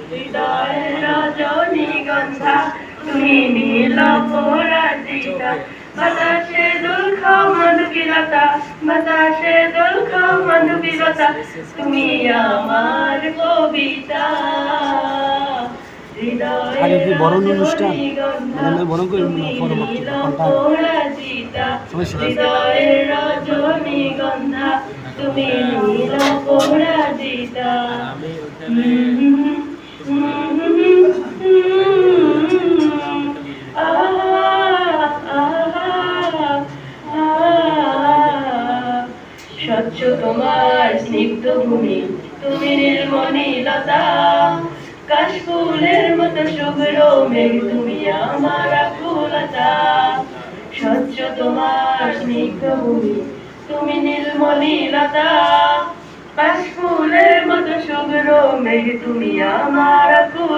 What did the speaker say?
হৃদয়ের রজনীগন্ধা তুমি নীল পরাজিতা বাতাসে দোল খাও মাধবীলতা বাতাসে দোল খাও মাধবীলতা তুমি আমার কবিতা আগে কি বরণ অনুষ্ঠান মানে বরণ করে পরাজিতা হৃদয়ের রজনীগন্ধা তুমি নীল পরাজিতা স্বচ্ছ তোমার স্নিগ্ধ ভূমি তুমি নীলমণিলতা কাশফুলের মতো শুভ্র মেঘ তুমি আমার আকুলতা স্বচ্ছ তোমার স্নিগ্ধ ভূমি তুমি নীলমণিলতা কাশফুলের মতো শুভ্র মেঘ তুমি আমার আকুলতা